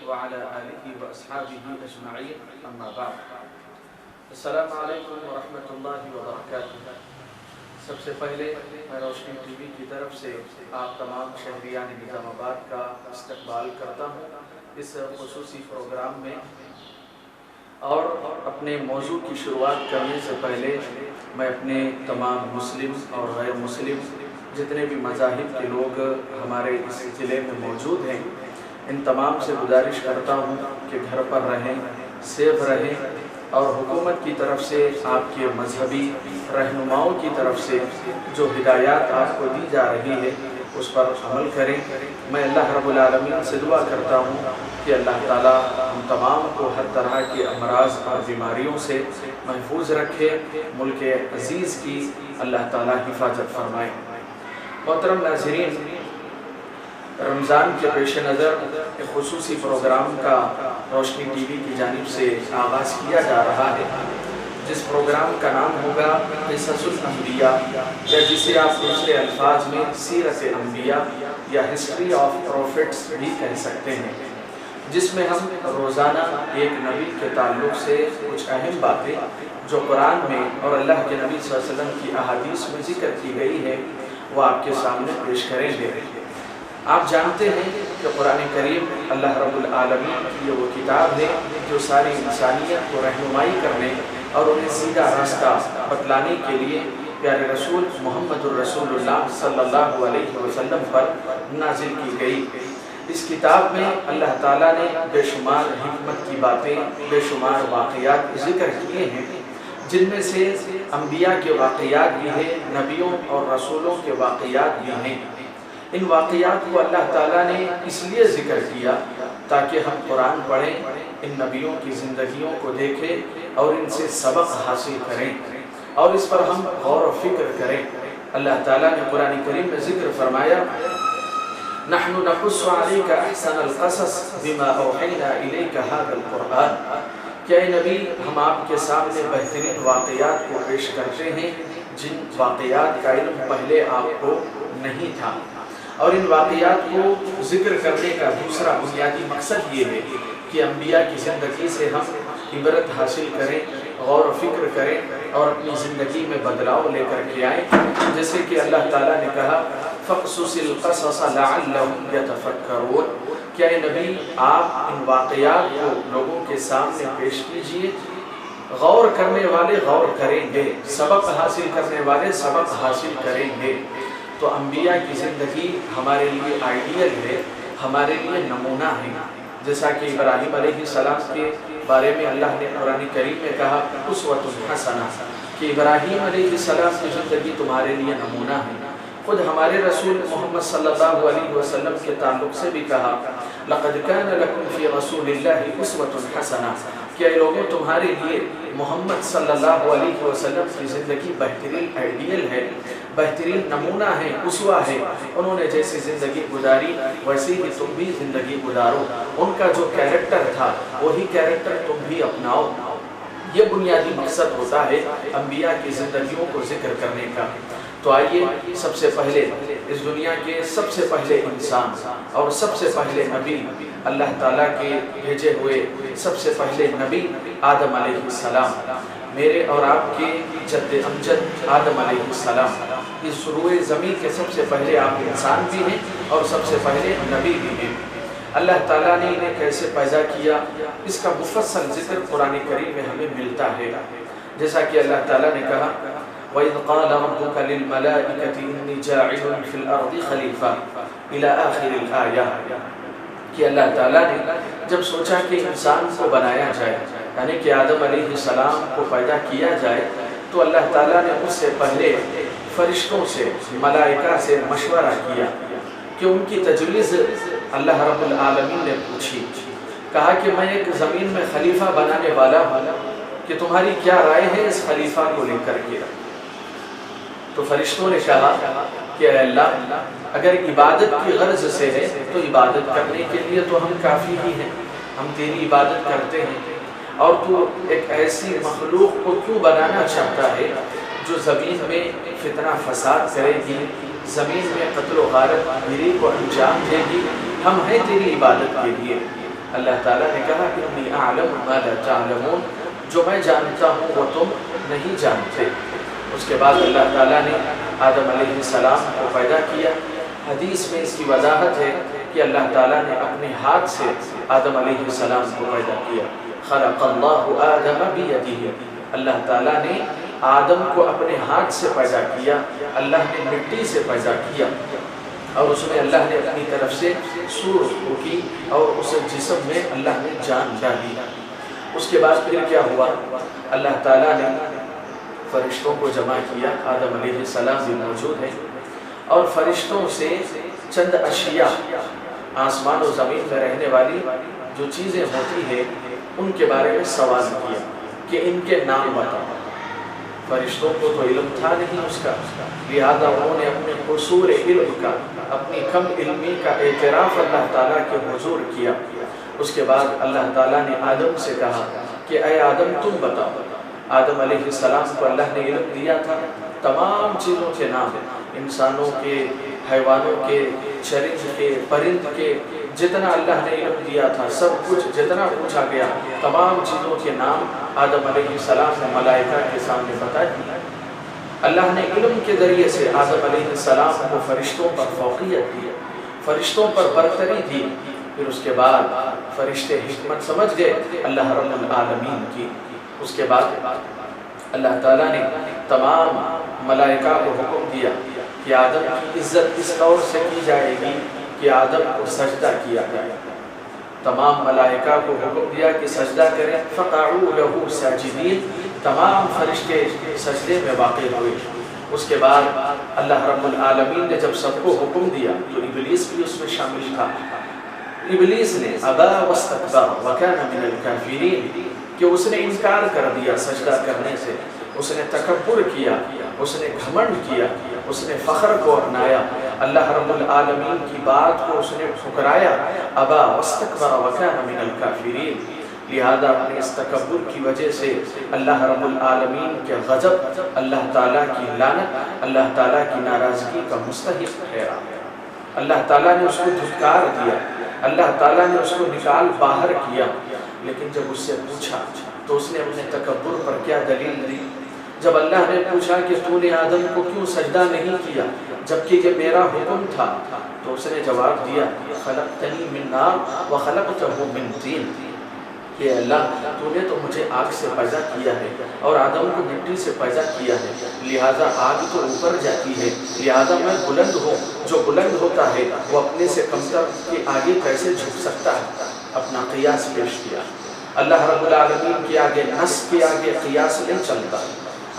وعلى آله وأصحابه أجمعين أما بعد السلام علیکم ورحمۃ اللہ وبرکاتہ۔ سب سے پہلے میں روشنی ٹی وی کی طرف سے آپ تمام شہریان نظام آباد کا استقبال کرتا ہوں اس خصوصی پروگرام میں، اور اپنے موضوع کی شروعات کرنے سے پہلے میں اپنے تمام مسلم اور غیر مسلم جتنے بھی مذاہب کے لوگ ہمارے اس ضلع میں موجود ہیں ان تمام سے گزارش کرتا ہوں کہ گھر پر رہیں، سیف رہیں، اور حکومت کی طرف سے آپ کے مذہبی رہنماؤں کی طرف سے جو ہدایات آپ کو دی جا رہی ہے اس پر عمل کریں۔ میں اللہ رب العالمین سے دعا کرتا ہوں کہ اللہ تعالیٰ ہم تمام کو ہر طرح کے امراض اور بیماریوں سے محفوظ رکھے، ملک عزیز کی اللہ تعالیٰ حفاظت فرمائے۔ محترم ناظرین، رمضان کے پیش نظر ایک خصوصی پروگرام کا روشنی ٹی وی کی جانب سے آغاز کیا جا رہا ہے، جس پروگرام کا نام ہوگا قصص الانبیاء، یا جسے آپ دوسرے الفاظ میں سیرت انبیاء یا ہسٹری آف پروفٹس بھی کہہ سکتے ہیں، جس میں ہم روزانہ ایک نبی کے تعلق سے کچھ اہم باتیں جو قرآن میں اور اللہ کے نبی صلی اللہ علیہ وسلم کی احادیث میں ذکر کی گئی ہے وہ آپ کے سامنے پیش کریں گے۔ آپ جانتے ہیں کہ قرآن کریم اللہ رب العالمین کی وہ کتاب ہے جو ساری انسانیت کو رہنمائی کرنے اور انہیں سیدھا راستہ بتلانے کے لیے پیارے رسول محمد الرسول اللہ صلی اللہ علیہ وسلم پر نازل کی گئی۔ اس کتاب میں اللہ تعالیٰ نے بے شمار حکمت کی باتیں، بے شمار واقعات ذکر کیے ہیں، جن میں سے انبیاء کے واقعات بھی ہیں، نبیوں اور رسولوں کے واقعات بھی ہیں۔ ان واقعات کو اللہ تعالیٰ نے اس لیے ذکر کیا تاکہ ہم قرآن پڑھیں، ان نبیوں کی زندگیوں کو دیکھیں اور ان سے سبق حاصل کریں اور اس پر ہم غور و فکر کریں۔ اللہ تعالیٰ نے قرآن کریم میں ذکر فرمایا، نحن نقص عليك احسن القصص بما اوحينا اليك هذا القرآن، کہ اے نبی ہم آپ کے سامنے بہترین واقعات کو پیش کرتے ہیں جن واقعات کا علم پہلے آپ کو نہیں تھا۔ اور ان واقعات کو ذکر کرنے کا دوسرا بنیادی مقصد یہ ہے کہ انبیاء کی زندگی سے ہم عبرت حاصل کریں، غور و فکر کریں اور اپنی زندگی میں بدلاؤ لے کر کے آئیں، جیسے کہ اللہ تعالیٰ نے کہا فَقْصُصِ الْقَصَصَ لَعَلَّهُمْ يَتَفَكَّرُونَ، کہ اے نبی آپ ان واقعات کو لوگوں کے سامنے پیش کیجئے، غور کرنے والے غور کریں گے، سبق حاصل کرنے والے سبق حاصل کریں گے۔ تو انبیاء کی زندگی ہمارے لیے آئیڈیل ہے، ہمارے لیے نمونہ ہے، جیسا کہ ابراہیم علیہ السلام کے بارے میں اللہ نے قرآن کریم میں کہا اسوۃ حسنہ، کہ ابراہیم علیہ السلام کی زندگی تمہارے لیے نمونہ ہے۔ خود ہمارے رسول محمد صلی اللہ علیہ وسلم کے تعلق سے بھی کہا لقد کان لکم فی رسول اللہ اسوۃ حسنہ، کہ اے لوگوں تمہارے لیے محمد صلی اللہ علیہ وسلم کی زندگی بہترین آئیڈیل ہے، بہترین نمونہ ہے، اسوہ ہے۔ انہوں نے جیسی زندگی گزاری ویسی ہی تم بھی زندگی گزارو، ان کا جو کیریکٹر تھا وہی کیریکٹر تم بھی اپناؤ۔ یہ بنیادی مقصد ہوتا ہے انبیاء کی زندگیوں کو ذکر کرنے کا۔ تو آئیے سب سے پہلے اس دنیا کے سب سے پہلے انسان اور سب سے پہلے نبی، اللہ تعالیٰ کے بھیجے ہوئے سب سے پہلے نبی آدم علیہ السلام، میرے اور آپ کے جد امجد آدم علیہ السلام، اس روئے زمین کے سب سے پہلے آپ انسان بھی ہیں اور سب سے پہلے نبی بھی ہیں۔ اللہ تعالیٰ نے انہیں کیسے پیدا کیا اس کا مفصل ذکر قرآن کریم میں ہمیں ملتا ہے، جیسا کہ اللہ تعالیٰ نے کہا وَإِذْ قَالَ رَبُّكَ لِلْمَلَائِكَةِ إِنِّي جَاعِلٌ فِي الْأَرْضِ خَلِيفَةً إِلَى آخِرِ الْآيَةِ، کہ اللہ تعالیٰ نے جب سوچا کہ انسان کو بنایا جائے، یعنی کہ آدم علیہ السلام کو پیدا کیا جائے، تو اللہ تعالیٰ نے اس سے پہلے فرشتوں سے، ملائکہ سے مشورہ کیا کہ ان کی تجویز اللہ رب العالمین نے پوچھی، کہا کہ میں ایک زمین میں خلیفہ بنانے والا ہوں، کہ تمہاری کیا رائے ہے اس خلیفہ کو لے کر کے؟ تو فرشتوں نے کہا کہ اے اللہ اگر عبادت کی غرض سے ہے تو عبادت کرنے کے لیے تو ہم کافی ہی ہیں، ہم تیری عبادت کرتے ہیں، اور تو ایک ایسی مخلوق کو کیوں بنانا چاہتا ہے جو زمین میں فتنہ فساد کرے گی، زمین میں قتل و غارت گیری کو انجام دے گی؟ ہم ہیں تیری عبادت کے لیے۔ اللہ تعالیٰ نے کہا کہ انی اعلم ما لا تعلمون، جو میں جانتا ہوں وہ تم نہیں جانتے۔ اس کے بعد اللہ تعالیٰ نے آدم علیہ السلام کو پیدا کیا۔ حدیث میں اس کی وضاحت ہے کہ اللہ تعالیٰ نے اپنے ہاتھ سے آدم علیہ السلام کو پیدا کیا۔ خلق اللہ آدم بیدہ، اللہ تعالیٰ نے آدم کو اپنے ہاتھ سے پیدا کیا، اللہ نے مٹی سے پیدا کیا، اور اس میں اللہ نے اپنی طرف سے سور کی اور اس جسم میں اللہ نے جان ڈالی۔ اس کے بعد پھر کیا ہوا؟ اللہ تعالیٰ نے فرشتوں کو جمع کیا، آدم علیہ السلام بھی موجود ہے، اور فرشتوں سے چند اشیاء، آسمان و زمین میں رہنے والی جو چیزیں ہوتی ہیں ان کے بارے میں سوال کیا کہ ان کے نام بتاؤ۔ فرشتوں کو تو علم تھا نہیں اس کا، لہذا انہوں نے اپنے قصور علم کا، اپنی کم علمی کا اعتراف اللہ تعالیٰ کے حضور کیا۔ اس کے بعد اللہ تعالیٰ نے آدم سے کہا کہ اے آدم تم بتاؤ۔ آدم علیہ السلام کو اللہ نے علم دیا تھا تمام چیزوں کے نام، انسانوں کے، حیوانوں کے، چرند کے، پرند کے، جتنا اللہ نے علم دیا تھا سب کچھ جتنا پوچھا گیا تمام چیزوں کے نام آدم علیہ السلام نے ملائکہ کے سامنے بتا دیا۔ اللہ نے علم کے ذریعے سے آدم علیہ السلام کو فرشتوں پر فوقیت دی، فرشتوں پر برتری دی۔ پھر اس کے بعد فرشتے حکمت سمجھ گئے اللہ رب العالمین کی۔ اس کے بعد اللہ تعالیٰ نے تمام ملائکہ کو حکم دیا کہ آدم کی عزت اس طور سے کی جائے گی کہ آدم کو سجدہ کیا جائے۔ تمام ملائکہ کو حکم دیا کہ سجدہ کریں، فقعوا لہ ساجدین، تمام فرشتے سجدے میں واقع ہوئے۔ اس کے بعد اللہ رب العالمین نے جب سب کو حکم دیا تو ابلیس بھی اس میں شامل تھا۔ ابلیس نے ابا واستکبر وکان من الکافرین، کہ اس نے انکار کر دیا سجدہ کرنے سے، اس نے تکبر کیا، اس نے گھمنڈ کیا، اس نے فخر کو اپنایا، اللہ رب العالمین کی بات کو اس نے ٹھکرایا۔ ابا واستکبر وکان من الکافرین، لہذا اپنے اس تکبر کی وجہ سے اللہ رب العالمین کے غضب، اللہ تعالیٰ کی لعنت، اللہ تعالیٰ کی ناراضگی کا مستحق ٹھہرا۔ اللہ تعالیٰ نے اس کو دھتکار دیا، اللہ تعالیٰ نے اس کو نکال باہر کیا۔ لیکن جب اس سے پوچھا تو اس نے اپنے تکبر پر کیا دلیل دی؟ جب اللہ نے پوچھا کہ تو نے آدم کو کیوں سجدہ نہیں کیا جبکہ یہ میرا حکم تھا، تو اس نے جواب دیا خلقتنی من نار وخلقتہ من طین، کہ اللہ تو نے تو مجھے آگ سے پیدا کیا ہے اور آدم کو مٹی سے پیدا کیا ہے، لہٰذا آگ تو اوپر جاتی ہے، لہٰذا میں بلند ہوں، جو بلند ہوتا ہے وہ اپنے سے کمتر کے آگے کیسے جھک سکتا ہے؟ اپنا قیاس پیش کیا۔ اللہ رب العالمین کے آگے نص کے آگے قیاس نہیں چلتا،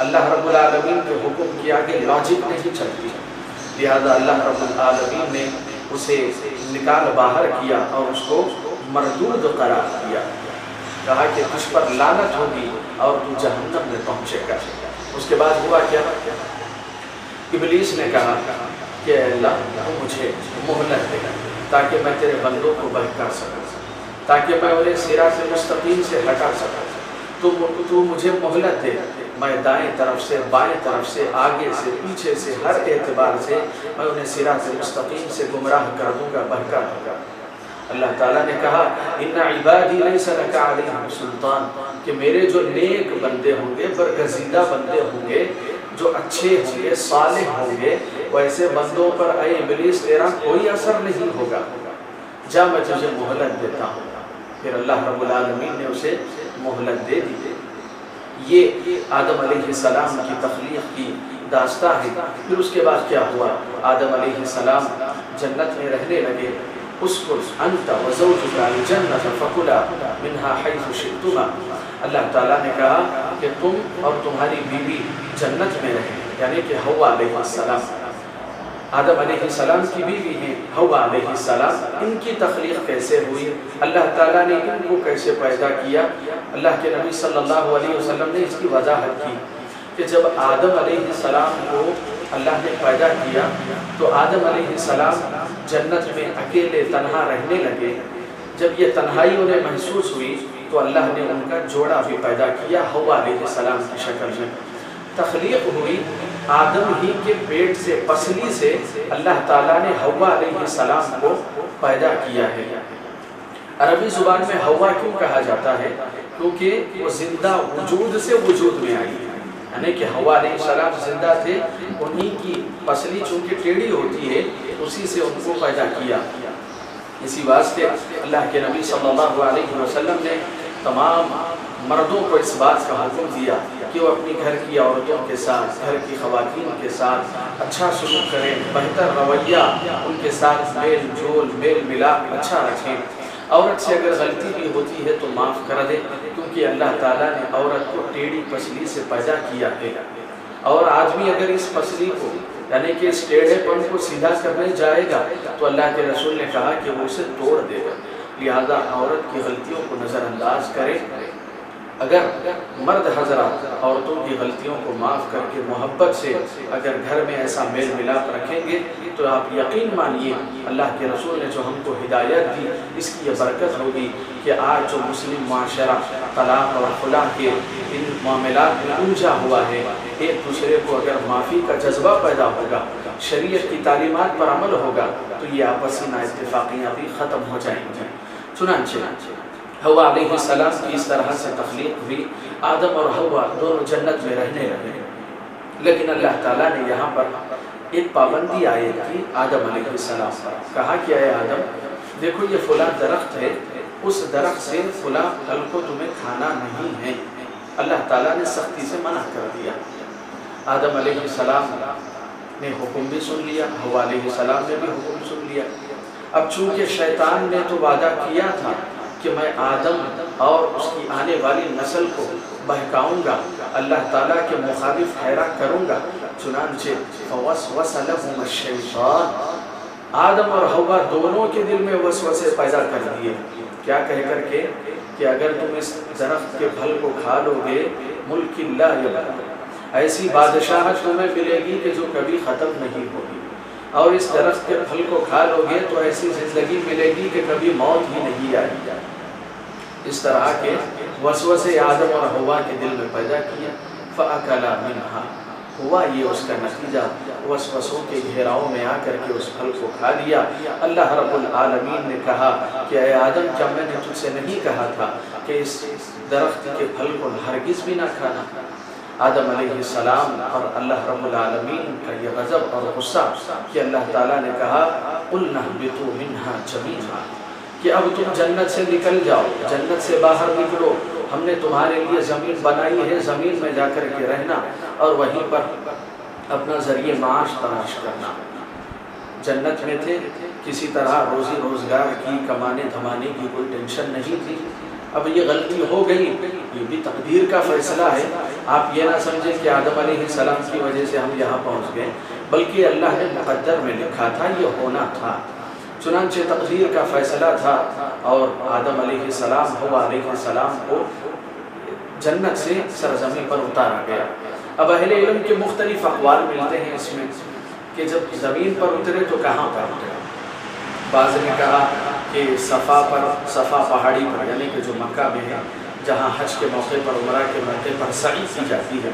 اللہ رب العالمین کے حکم کے آگے لاجک نہیں چلتی، لہذا اللہ رب العالمین نے اسے نکال باہر کیا اور اس کو مردود قرار دیا، کہا کہ تجھ پر لعنت ہوگی اور تو جہنم میں پہنچے گا۔ اس کے بعد ہوا کیا؟ ابلیس نے کہا کہ اللہ تو مجھے مہلت دے تاکہ میں تیرے بندوں کو بہکا سکوں، تاکہ میں انہیں صراط مستقیم سے ہٹا سکوں، تو مجھے مہلت دے، میں دائیں طرف سے، بائیں طرف سے، آگے سے، پیچھے سے، ہر اعتبار سے میں انہیں صراط مستقیم سے گمراہ کر دوں گا، بہکا دوں گا۔ اللہ تعالیٰ نے کہا ان عبادی لیس لک علیہم سلطان، کہ میرے جو نیک بندے ہوں گے، برگزیدہ بندے ہوں گے، جو اچھے ہوں گے، صالح ہوں گے، ویسے بندوں پر اے ابلیس تیرا کوئی اثر نہیں ہوگا، جا میں تجھے مہلت دیتا ہوں۔ پھر اللہ رب العالمین نے اسے مہلت دے دی۔ یہ آدم علیہ السلام کی تخلیق کی داستان ہے۔ پھر اس کے بعد کیا ہوا؟ آدم علیہ السلام جنت میں رہنے لگے۔ اسکن انت وزوجک الجنۃ فکلا منہا حیث شئتما، اللہ تعالیٰ نے کہا کہ تم اور تمہاری بیوی جنت میں رہیں، یعنی کہ حوا علیہ السلام، آدم علیہ السلام کی بیوی ہیں حوا علیہ السلام۔ ان کی تخلیق کیسے ہوئی؟ اللہ تعالیٰ نے ان کو کیسے پیدا کیا؟ اللہ کے نبی صلی اللہ علیہ وسلم نے اس کی وضاحت کی کہ جب آدم علیہ السلام کو اللہ نے پیدا کیا تو آدم علیہ السلام جنت میں اکیلے تنہا رہنے لگے۔ جب یہ تنہائی انہیں محسوس ہوئی تو اللہ نے ان کا جوڑا بھی پیدا کیا حوا علیہ السلام کی شکل میں۔ تخلیق ہوئی آدم ہی کے پیٹ سے، پسلی سے اللہ تعالیٰ نے حوا علیہ السلام کو پیدا کیا ہے۔ عربی زبان میں ہوا کیوں کہا جاتا ہے؟ کیونکہ وہ زندہ وجود سے وجود میں آئی، یعنی کہ حوا علیہ السلام زندہ تھے، انہی کی پسلی چونکہ ٹیڑھی ہوتی ہے اسی سے ان کو پیدا کیا۔ اسی واسطے اللہ کے نبی صلی اللہ علیہ وسلم نے تمام مردوں کو اس بات کا حکم دیا کہ وہ اپنی گھر کی عورتوں کے ساتھ، گھر کی خواتین کے ساتھ اچھا سلوک کریں، بہتر رویہ ان کے ساتھ میل جول میل ملاپ اچھا رکھیں۔ عورت سے اگر غلطی بھی ہوتی ہے تو معاف کر دے، کیونکہ اللہ تعالیٰ نے عورت کو ٹیڑھی پسلی سے پیدا کیا ہے، اور آدمی اگر اس پسلی کو یعنی کہ اس ٹیڑھے پن کو سیدھا کرنے جائے گا تو اللہ کے رسول نے کہا کہ وہ اسے توڑ دے گا۔ لہذا عورت کی غلطیوں کو نظر انداز کرے۔ اگر مرد حضرات عورتوں کی غلطیوں کو معاف کر کے محبت سے اگر گھر میں ایسا میل ملاپ رکھیں گے تو آپ یقین مانیے اللہ کے رسول نے جو ہم کو ہدایت دی اس کی یہ برکت ہوگی کہ آج جو مسلم معاشرہ طلاق اور خلا کے ان معاملات میں الجھا ہوا ہے، ایک دوسرے کو اگر معافی کا جذبہ پیدا ہوگا، شریعت کی تعلیمات پر عمل ہوگا تو یہ آپسی نااتفاقیاں بھی ختم ہو جائیں گی۔ چنانچہ حوا علیہ السلام کی اس طرح سے تخلیق ہوئی، آدم اور حوا دونوں جنت میں رہنے لگے، لیکن اللہ تعالیٰ نے یہاں پر ایک پابندی عائد کی آدم علیہ السلام پر۔ کہا کہ اے آدم دیکھو یہ فلاں درخت ہے، اس درخت سے فلاں پھل کو تمہیں کھانا نہیں ہے۔ اللہ تعالیٰ نے سختی سے منع کر دیا۔ آدم علیہ السلام نے حکم بھی سن لیا، حوا علیہ السلام نے بھی حکم سن لیا۔ اب چونکہ شیطان نے تو وعدہ کیا تھا کہ میں آدم اور اس کی آنے والی نسل کو بہکاؤں گا، اللہ تعالیٰ کے مخالف ٹھہرا کروں گا، چنانچہ فوسوس لہم الشیطان، آدم اور حوا دونوں کے دل میں وسوسے پیدا کر دیے۔ کیا کہہ کر کے کہ اگر تم اس درخت کے پھل کو کھا لو گے ملک لا یبلا، ایسی بادشاہت تمہیں ملے گی کہ جو کبھی ختم نہیں ہوگی، اور اس درخت کے پھل کو کھا لو گے تو ایسی زندگی ملے گی کہ کبھی موت ہی نہیں آئے گی۔ اس طرح کے وسوسے آدم اور حوا کے دل میں پیدا کیا۔ فَأَكَلَا مِنْهَا، ہوا یہ اس کا نتیجہ، وسوسوں کے گھیراؤ میں آ کر کے اس پھل کو کھا لیا۔ اللہ رب العالمین نے کہا کہ اے آدم کیا میں نے تجھ سے نہیں کہا تھا کہ اس درخت کے پھل کو ہرگز بھی نہ کھانا؟ آدم علیہ السلام اور اللہ رب العالمین کا یہ غضب اور غصہ کہ اللہ تعالیٰ نے کہا قُلْنَا اهْبِطُوا مِنْهَا جَمِيعًا، کہ اب تم جنت سے نکل جاؤ، جنت سے باہر نکلو، ہم نے تمہارے لیے زمین بنائی ہے، زمین میں جا کر کے رہنا اور وہیں پر اپنا ذریعہ معاش تلاش کرنا۔ جنت میں تھے، کسی طرح روزی روزگار کی کمانے دھمانے کی کوئی ٹینشن نہیں تھی۔ اب یہ غلطی ہو گئی، یہ بھی تقدیر کا فیصلہ ہے۔ آپ یہ نہ سمجھیں کہ آدم علیہ السلام کی وجہ سے ہم یہاں پہنچ گئے، بلکہ اللہ نے مقدر میں لکھا تھا، یہ ہونا تھا۔ چنانچہ تقدیر کا فیصلہ تھا اور آدم علیہ السلام حوا علیہ السلام کو جنت سے سرزمین پر اتارا گیا۔ اب اہل علم کے مختلف اقوال ملتے ہیں اس میں کہ جب زمین پر اترے تو کہاں پر اترے۔ بعض نے کہا کہ صفا پہاڑی پر، یعنی کہ جو مکہ میں ہے، جہاں حج کے موقع پر عمرہ کے موقع پر سعی کی جاتی ہے،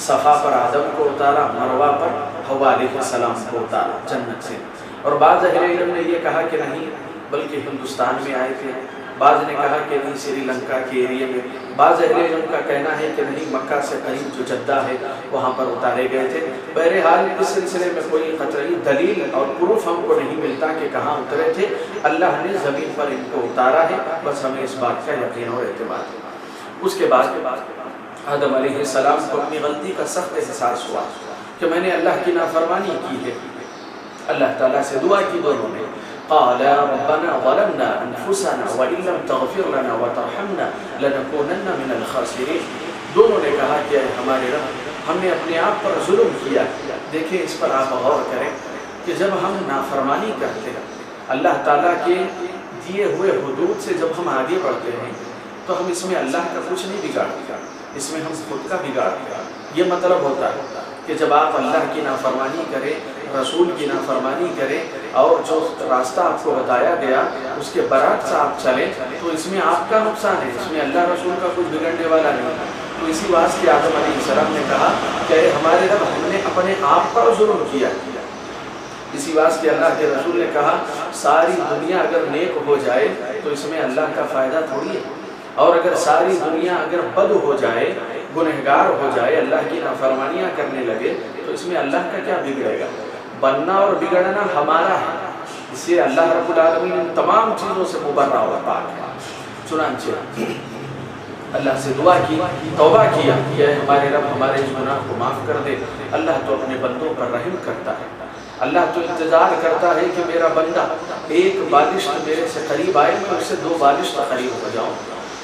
صفا پر آدم کو اتارا، مروہ پر حوا علیہ السلام کو اتارا جنت سے۔ اور بعض اہل علم نے یہ کہا کہ نہیں بلکہ ہندوستان میں آئے تھے، بعض نے کہا کہ نہیں سری لنکا کے ایریے میں، بعض اہل علم کا کہنا ہے کہ نہیں مکہ سے قریب جو جدہ ہے وہاں پر اتارے گئے تھے۔ بہرحال اس سلسلے میں کوئی قطعی دلیل اور پروف ہم کو نہیں ملتا کہ کہاں اترے تھے، اللہ نے زمین پر ان کو اتارا ہے، بس ہمیں اس بات کا یقین اور اعتماد ہے۔ اس کے بعد آدم علیہ السلام کو اپنی غلطی کا سخت احساس ہوا کہ میں نے اللہ کی نافرمانی کی ہے۔ اللہ تعالیٰ سے دعا کی دونوں نے، قال ربنا ظلمنا انفسنا وان لم تغفر لنا وترحمنا لنكونن من الخاسرین۔ دونوں نے کہا کہ ہمارے رب ہم نے اپنے آپ پر ظلم کیا۔ دیکھیں اس پر آپ غور کریں کہ جب ہم نافرمانی کرتے ہیں، اللہ تعالیٰ کے دیے ہوئے حدود سے جب ہم آگے بڑھتے ہیں تو ہم اس میں اللہ کا کچھ نہیں بگاڑتے، اس میں ہم خود کا بگاڑتے ہیں۔ یہ مطلب ہوتا ہے کہ جب آپ اللہ کی نافرمانی کریں، رسول کی نافرمانی کریں اور جو راستہ آپ کو بتایا گیا اس کے برعکس آپ چلیں تو اس میں آپ کا نقصان ہے، اس میں اللہ رسول کا کچھ بگڑنے والا نہیں۔ تو اسی واسطے آدم علیہ السلام نے کہا کہ ہمارے رب ہم نے اپنے آپ پر ظلم کیا، اسی واسطے اللہ کے رسول نے کہا ساری دنیا اگر نیک ہو جائے تو اس میں اللہ کا فائدہ تھوڑی ہے، اور اگر ساری دنیا اگر بد ہو جائے، گنہگار ہو جائے، اللہ کی نافرمانیاں کرنے لگے تو اس میں اللہ کا کیا بگڑے گا؟ بننا اور بگڑنا ہمارا ہے، اس لیے اللہ رب العالمین ان تمام چیزوں سے مبرہ و پاک ہے۔ چنانچہ اللہ سے دعا کی، توبہ کیا کہ اے ہمارے رب ہمارے اس گناہ کو معاف کر دے۔ اللہ تو اپنے بندوں پر رحم کرتا ہے، اللہ تو انتظار کرتا ہے کہ میرا بندہ ایک بالشت میرے سے قریب آئے، میں اس سے 2 بالشت قریب ہو جاؤں،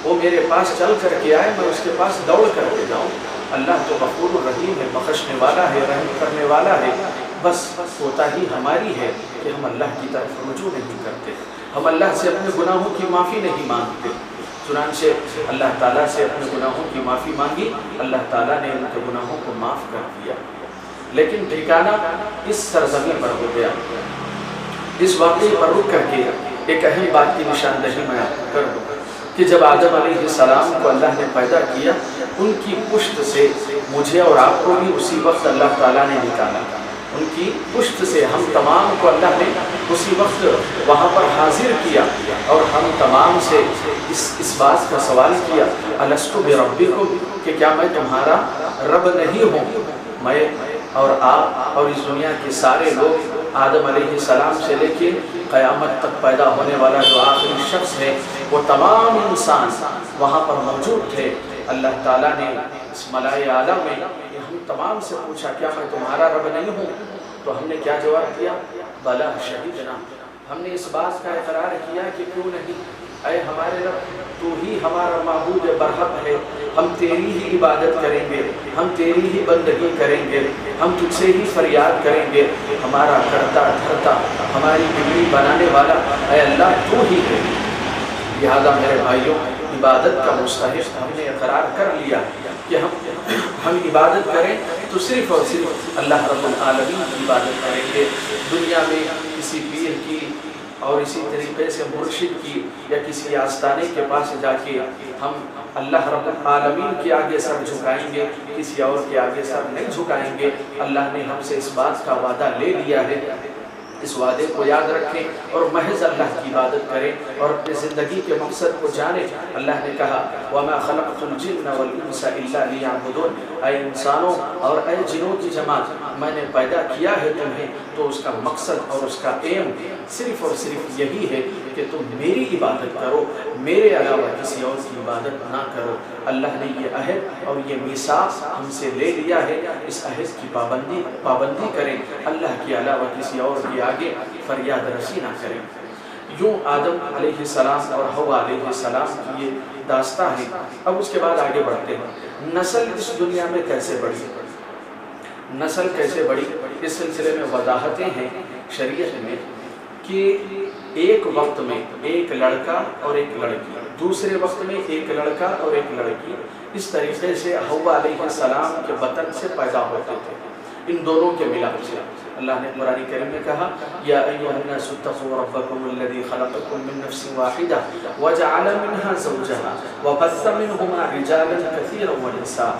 وہ میرے پاس چل کر کے آئے، میں اس کے پاس دوڑ کر کے جاؤں۔ اللہ تو غفور الرحیم ہے، بخشنے والا ہے، رحم کرنے والا ہے۔ بس کوتاہی ہماری ہے کہ ہم اللہ کی طرف رجوع نہیں کرتے، ہم اللہ سے اپنے گناہوں کی معافی نہیں مانگتے۔ چنانچہ اللہ تعالیٰ سے اپنے گناہوں کی معافی مانگی، اللہ تعالیٰ نے ان کے گناہوں کو معاف کر دیا۔ لیکن ٹھکانہ اس سرزمین پر ہو گیا۔ اس واقعے پر رک کر کے ایک اہم بات کی نشاندہی میں آپ کو کر دوں کہ جب آدم علیہ السلام کو اللہ نے پیدا کیا، ان کی پشت سے مجھے اور آپ کو بھی اسی وقت اللہ تعالیٰ نے نکالا، ان کی پشت سے ہم تمام کو اللہ نے اسی وقت وہاں پر حاضر کیا، اور ہم تمام سے اس بات کا سوال کیا الستُ بربکم، کہ کیا میں تمہارا رب نہیں ہوں؟ میں اور آپ اور اس دنیا کے سارے لوگ، آدم علیہ السلام سے لے کے قیامت تک پیدا ہونے والا جو آخری شخص ہے، وہ تمام انسان وہاں پر موجود تھے۔ اللہ تعالیٰ نے اس ملائے اعلیٰ میں ہم تمام سے پوچھا کیا میں تمہارا رب نہیں ہوں؟ تو ہم نے کیا جواب دیا؟ بلا شہیدنا، ہم نے اس بات کا اقرار کیا کہ کیوں نہیں، اے ہمارے رب تو ہی ہمارا معبود برحق ہے، ہم تیری ہی عبادت کریں گے، ہم تیری ہی بندگی کریں گے، ہم تجھ سے ہی فریاد کریں گے، ہمارا کرتا دھرتا ہماری بگڑی بنانے والا اے اللہ تو ہی ہے۔ لہذا میرے بھائیوں، عبادت کا مستحق ہم نے اقرار کر لیا کہ ہم عبادت کریں تو صرف اور صرف اللہ رب العالمین کی عبادت کریں گے۔ دنیا میں کسی پیر کی اور اسی طریقے سے مرشد کی یا کسی آستانے کے پاس جا کے ہم اللہ رب العالمین کے آگے سر جھکائیں گے، کسی اور کے آگے سر نہیں جھکائیں گے۔ اللہ نے ہم سے اس بات کا وعدہ لے لیا ہے، اس وعدے کو یاد رکھیں اور محض اللہ کی عبادت کریں اور اپنے زندگی کے مقصد کو جانیں۔ اللہ نے کہا وَمَا خَلَقْتُ الْجِنَّ وَالْإِنسَ إِلَّا لِيَعْبُدُونَ، اے انسانوں اور اے جنوں کی جماعت، میں نے پیدا کیا ہے تمہیں تو اس کا مقصد اور اس کا ایم صرف اور صرف یہی ہے کہ تم میری عبادت کرو، میرے علاوہ کسی اور کی عبادت نہ کرو۔ اللہ نے یہ عہد اور یہ میثاق ہم سے لے لیا ہے، اس عہد کی پابندی کریں، اللہ کے علاوہ کسی اور کے آگے فریاد رسی نہ کریں۔ یوں آدم علیہ السلام اور حوا علیہ السلام کی یہ داستان ہے۔ اب اس کے بعد آگے بڑھتے ہیں، نسل اس دنیا میں کیسے بڑھی، نسل کیسے بڑھی، اس سلسلے میں وضاحتیں ہیں شریعت میں کہ ایک وقت میں ایک لڑکا اور ایک لڑکی، دوسرے وقت میں ایک لڑکا اور ایک لڑکی، اس طریقے سے حوا علیہ السلام کے بطن سے پیدا ہوتے تھے، ان دونوں کے ملاپ سے۔ اللہ نے قرآن کریم میں کہا یا ایھا الناس اتقوا ربکم الذی خلقکم من نفس واحدہ وجعل منها زوجہا وبث منہما رجالا کثیرا ونساء،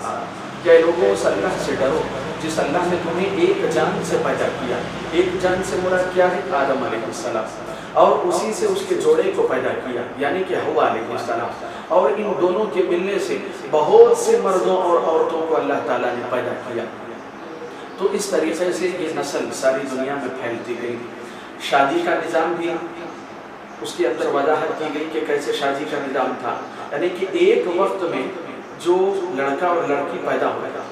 کہ لوگوں اس اللہ سے ڈرو جس اللہ نے تمہیں ایک جان سے پیدا کیا، ایک جان سے مراد کیا ہے؟ آدم علیہ السلام، اور اسی سے اس کے جوڑے کو پیدا کیا یعنی کہ حوا علیہ السلام، اور ان دونوں کے ملنے سے بہت سے مردوں اور عورتوں کو اللہ تعالیٰ نے پیدا کیا۔ تو اس طریقے سے یہ نسل ساری دنیا میں پھیلتی گئی۔ شادی کا نظام بھی اس کے اندر وضاحت کی گئی کہ کیسے شادی کا نظام تھا، یعنی کہ ایک وقت میں جو لڑکا اور لڑکی پیدا ہوئے گا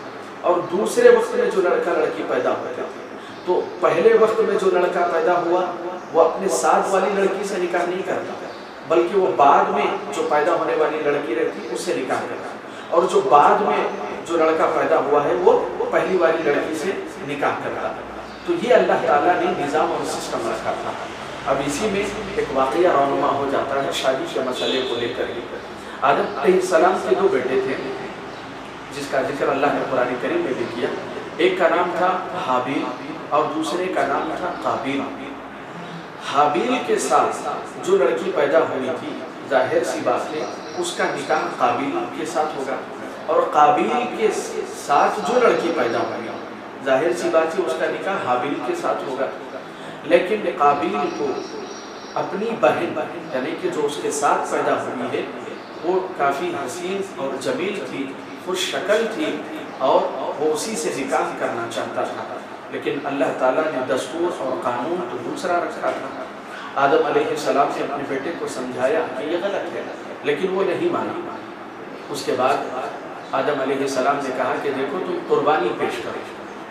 اور دوسرے وقت میں جو لڑکا لڑکی پیدا ہوئے گا، تو پہلے وقت میں جو لڑکا پیدا ہوا وہ اپنے ساتھ والی لڑکی سے نکاح نہیں کرتا، بلکہ وہ بعد میں جو پیدا ہونے والی لڑکی رہتی اس سے نکاح کرتا، اور جو بعد میں جو لڑکا پیدا ہوا ہے وہ پہلی والی لڑکی سے نکاح کرتا۔ تو یہ اللہ تعالیٰ نے نظام اور سسٹم رکھا تھا۔ اب اسی میں ایک واقعہ رونما ہو جاتا ہے شادی کے مسئلے کو لے کر۔ آدم علیہ السلام کے 2 بیٹے تھے جس کا ذکر اللہ نے قرآن کریم میں بھی کیا، ایک کا نام تھا حابیل اور دوسرے کا نام تھا قابیل۔ حابیل کے ساتھ جو لڑکی پیدا ہوئی تھی، ظاہر سی بات ہے اس کا نکاح قابیل کے ساتھ ہوگا، اور قابیل کے ساتھ جو لڑکی پیدا ہوئی ظاہر سی بات ہے اس کا نکاح حابیل کے ساتھ ہوگا۔ لیکن قابیل کو اپنی بہن یعنی کہ جو اس کے ساتھ پیدا ہوئی ہے وہ کافی حسین اور جمیل تھی، خوش شکل تھی، اور وہ اسی سے نکاح کرنا چاہتا تھا، لیکن اللہ تعالیٰ نے دستور اور قانون تو دوسرا رکھا تھا۔ آدم علیہ السلام نے اپنے بیٹے کو سمجھایا کہ یہ غلط ہے، لیکن وہ نہیں مانا۔ اس کے بعد آدم علیہ السلام نے کہا کہ دیکھو تم قربانی پیش کرو،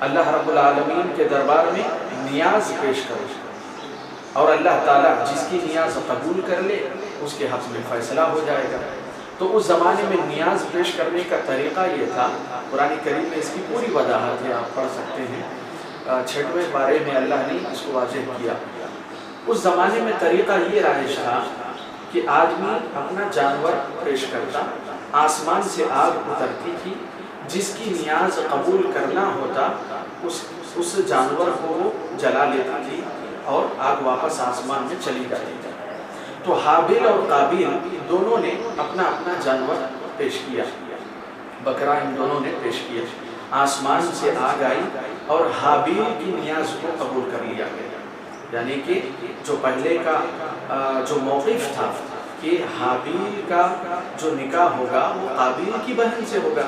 اللہ رب العالمین کے دربار میں نیاز پیش کرو، اور اللہ تعالیٰ جس کی نیاز قبول کر لے اس کے حق میں فیصلہ ہو جائے گا۔ تو اس زمانے میں نیاز پیش کرنے کا طریقہ یہ تھا، قرآن کریم میں اس کی پوری وضاحت ہے، آپ پڑھ سکتے ہیں، 6ویں پارے میں اللہ نے اس کو واضح کیا۔ اس زمانے میں طریقہ یہ رائج تھا کہ آدمی اپنا جانور پیش کرتا، آسمان سے آگ اترتی تھی، جس کی نیاز قبول کرنا ہوتا اس جانور کو وہ جلا لیتی تھی اور آگ واپس آسمان میں چلی جاتی تھی۔ تو حابیل اور قابیل دونوں نے اپنا اپنا جانور پیش کیا، بکرا ان دونوں نے پیش کیا، آسمان سے آگ آئی اور حابیل کی نیاز کو قبول کر لیا گیا، یعنی کہ جو پہلے کا جو موقف تھا کہ حابیل کا جو نکاح ہوگا وہ قابیل کی بہن سے ہوگا،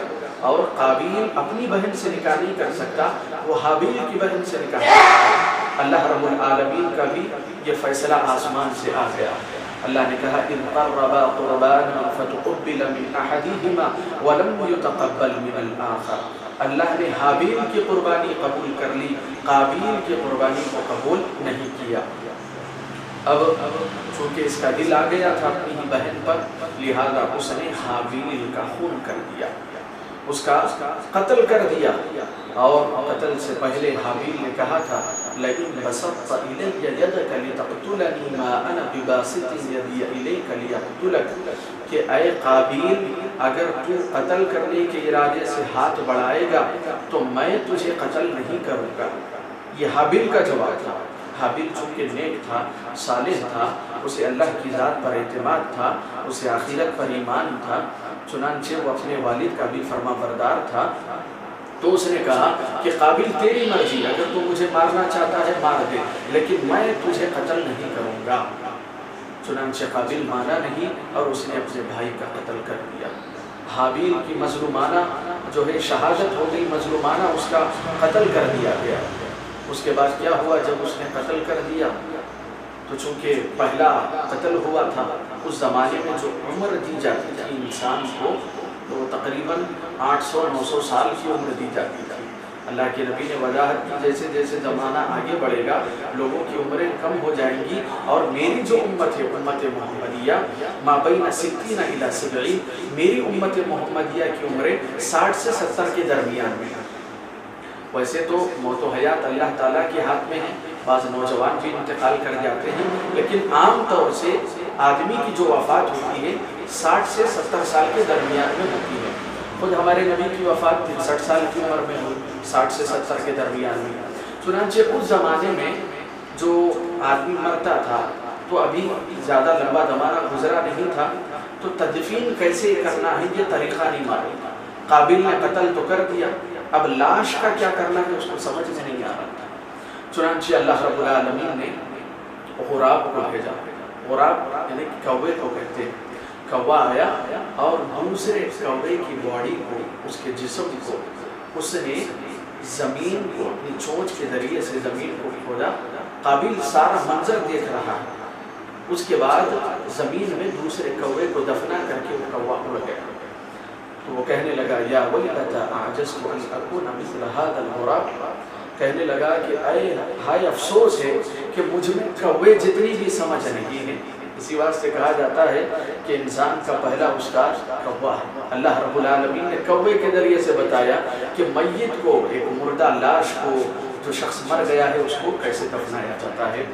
اور قابیل اپنی بہن سے نکاح نہیں کر سکتا، وہ حابیل کی بہن سے نکاح کر سکتا۔ اللہ رب العالمین کا بھی یہ فیصلہ آسمان سے آ گیا۔ اللہ نے کہا اِذْ قَرَّبَا قُرْبَانًا فَتُقُبِّلَ مِنْ أَحَدِهِمَا وَلَمْ يُتَقَبَّلْ مِنَ الْآخَرِ۔ اللہ نے حابیل کی قربانی قبول کر لی، قابیل کی قربانی کو قبول نہیں کیا۔ اب چونکہ اس کا دل آ گیا تھا اپنی ہی بہن پر، لہذا اس نے حابیل کا خون کر دیا، اس کا قتل کر دیا، اور قتل سے پہلے حابیل نے کہا تھا لئن بسطت إلي يدك لتقتلني ما أنا بباسط يدي إليك لأقتلك، کہ اے قابیل اگر تو قتل کرنے کے ارادے سے ہاتھ بڑھائے گا تو میں تجھے قتل نہیں کروں گا۔ یہ حابیل کا جواب تھا۔ حابیل چونکہ نیک تھا، صالح تھا، اسے اللہ کی ذات پر اعتماد تھا، اسے آخرت پر ایمان تھا، چنانچہ وہ اپنے والد کا بھی فرما بردار تھا، تو اس نے کہا کہ قابیل تیری مرضی، اگر تو مجھے مارنا چاہتا ہے مار دے، لیکن میں تجھے قتل نہیں کروں گا۔ چنانچہ قابیل مانا نہیں اور اس نے اپنے بھائی کا قتل کر دیا۔ حابیل کی مظلومانہ جو ہے شہادت ہو گئی، مظلومانہ اس کا قتل کر دیا گیا۔ اس کے بعد کیا ہوا، جب اس نے قتل کر دیا تو چونکہ پہلا قتل ہوا تھا، اس زمانے میں جو عمر دی جاتی تھی انسان کو تو وہ تقریباً 800-900 سال کی عمر دی جاتی تھی۔ اللہ کے نبی نے وضاحت کی جیسے جیسے زمانہ آگے بڑھے گا لوگوں کی عمریں کم ہو جائیں گی، اور میری جو امت ہے امت محمدیہ ما بین 60 الی 70، میری امت محمدیہ کی عمریں 60 سے 70 کے درمیان میں ہیں۔ ویسے تو موت و حیات اللہ تعالیٰ کے ہاتھ میں ہے، بعض نوجوان بھی انتقال کر جاتے ہیں، لیکن عام طور سے آدمی کی جو وفات ہوتی ہے 60 سے 70 سال کے درمیان میں ہوتی ہے۔ خود ہمارے نبی کی وفات 63 سال کی عمر میں ہوئی، 60 سے 70 کے درمیان میں۔ چنانچہ اس زمانے میں جو آدمی مرتا تھا تو ابھی زیادہ لمبا زمانہ گزرا نہیں تھا، تو تدفین کیسے کرنا ہے یہ طریقہ نہیں معلوم۔ قابیل نے قتل تو کر دیا، اب لاش کا کیا کرنا ہے اس کو سمجھ میں نہیں آ رہا تھا۔ چنانچہ اللہ رب العالمین نے غراب کو بھیجا۔ غراب یعنی کوے کو کہتے ہیں۔ کوا آیا اور دوسرے کوے کی باڈی کو، اس کے جسم کو، اس نے زمین کو اپنی چونچ کے ذریعے سے زمین کو کھودا۔ قابیل سارا منظر دیکھ رہا ہے۔ اس کے بعد زمین میں دوسرے کوے کو دفنا کر کے وہ کوا اڑ گیا۔ تو وہ کہنے لگا یا ویلتا اعجزت ان اکون مثل هذا الغراب، کہنے لگا کہ اے ہائے افسوس ہے کہ مجھ میں کوے جتنی بھی سمجھ نہیں ہے۔ اسی واسطے کہا جاتا ہے کہ انسان کا پہلا استاد کوا ہے۔ اللہ رب العالمین نے کوے کے ذریعے سے بتایا کہ میت کو، ایک مردہ لاش کو، جو شخص مر گیا ہے اس کو کیسے دفنایا جاتا ہے۔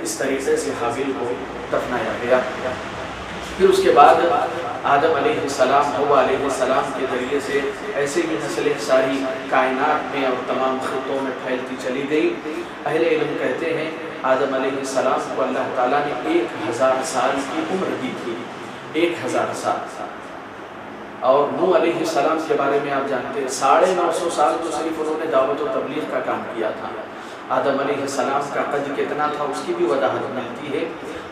اس طریقے سے حابیل کو دفنایا گیا۔ پھر اس کے بعد آدم علیہ السلام، حوا علیہ السلام کے ذریعے سے ایسے ہی نسلیں ساری کائنات میں اور تمام خطوں میں پھیلتی چلی گئی۔ اہل علم کہتے ہیں آدم علیہ السلام کو اللہ تعالیٰ نے 1000 سال کی عمر دی تھی، 1000 سال۔ اور نوح علیہ السلام کے بارے میں آپ جانتے ہیں 950 سال تو صرف انہوں نے دعوت و تبلیغ کا کام کیا تھا، آدم علیہ السلام کا قد کتنا تھا اس کی بھی وضاحت ملتی ہے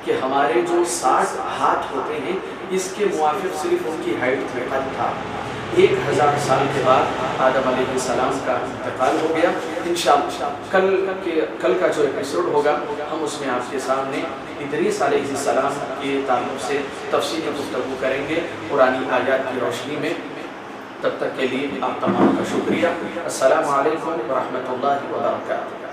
کہ ہمارے جو 60 ہاتھ ہوتے ہیں اس کے موافق صرف ان کی ہائٹ میں قد تھا۔ 1000 سال کے بعد آدم علیہ السلام کا انتقال ہو گیا۔ انشاءاللہ کل کا جو ایپیسوڈ ہوگا ہم اس میں آپ کے سامنے ادریس علیہ السلام کے تعلق سے تفصیلی گفتگو کریں گے قرآنی آیات کی روشنی میں۔ تب تک کے لیے آپ تمام کا شکریہ۔ السلام علیکم ورحمۃ اللہ وبرکاتہ۔